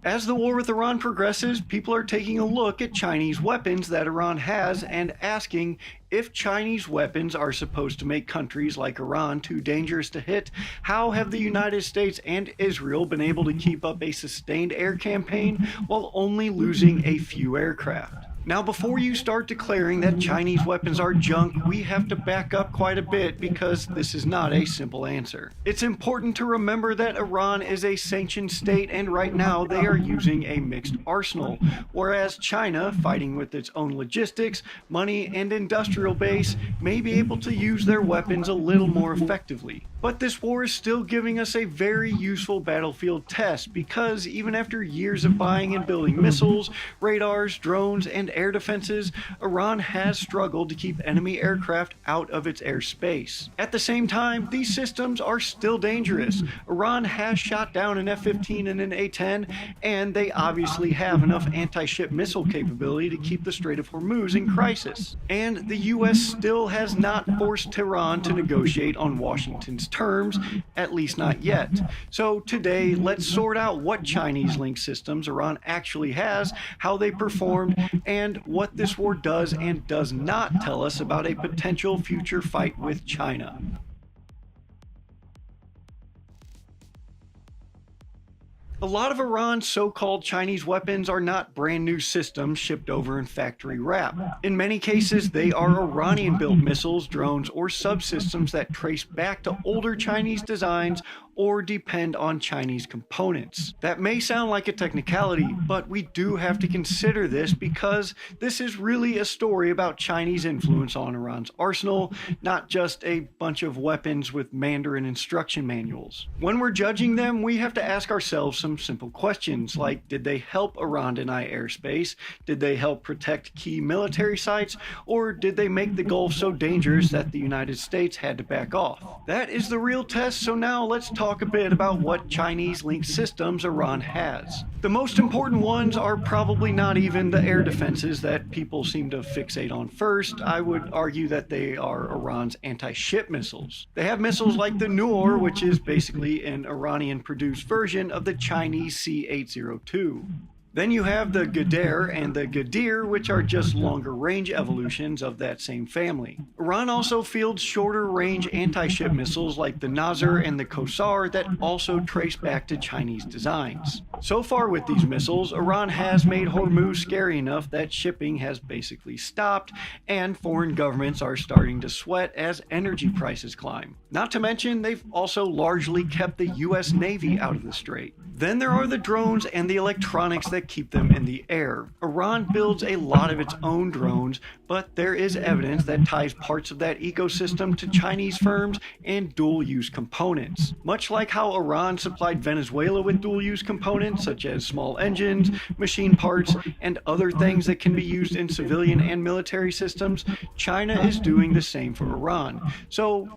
As the war with Iran progresses, people are taking a look at Chinese weapons that Iran has and asking if Chinese weapons are supposed to make countries like Iran too dangerous to hit. How have the United States and Israel been able to keep up a sustained air campaign while only losing a few aircraft? Now, before you start declaring that Chinese weapons are junk, we have to back up quite a bit because this is not a simple answer. It's important to remember that Iran is a sanctioned state and right now they are using a mixed arsenal, whereas China, fighting with its own logistics, money, and industrial base, may be able to use their weapons a little more effectively. But this war is still giving us a very useful battlefield test because even after years of buying and building missiles, radars, drones, and air defenses, Iran has struggled to keep enemy aircraft out of its airspace. At the same time, these systems are still dangerous. Iran has shot down an F-15 and an A-10, and they obviously have enough anti-ship missile capability to keep the Strait of Hormuz in crisis. And the US still has not forced Tehran to negotiate on Washington's terms, at least not yet. So today, let's sort out what Chinese linked systems Iran actually has, how they performed, and what this war does and does not tell us about a potential future fight with China. A lot of Iran's so-called Chinese weapons are not brand new systems shipped over in factory wrap. In many cases, they are Iranian-built missiles, drones, or subsystems that trace back to older Chinese designs or depend on Chinese components. That may sound like a technicality, but we do have to consider this because this is really a story about Chinese influence on Iran's arsenal, not just a bunch of weapons with Mandarin instruction manuals. When we're judging them, we have to ask ourselves some simple questions like, did they help Iran deny airspace? Did they help protect key military sites? Or did they make the Gulf so dangerous that the United States had to back off? That is the real test, so now let's talk a bit about what Chinese linked systems Iran has. The most important ones are probably not even the air defenses that people seem to fixate on first. I would argue that they are Iran's anti-ship missiles. They have missiles like the Noor, which is basically an Iranian-produced version of the Chinese C-802. Then you have the Ghadir and the Ghadir, which are just longer range evolutions of that same family. Iran also fields shorter range anti-ship missiles like the Nasr and the Kosar that also trace back to Chinese designs. So far with these missiles, Iran has made Hormuz scary enough that shipping has basically stopped and foreign governments are starting to sweat as energy prices climb. Not to mention, they've also largely kept the US Navy out of the strait. Then there are the drones and the electronics that keep them in the air. Iran builds a lot of its own drones, but there is evidence that ties parts of that ecosystem to Chinese firms and dual-use components. Much like how Iran supplied Venezuela with dual-use components such as small engines, machine parts, and other things that can be used in civilian and military systems, China is doing the same for Iran. So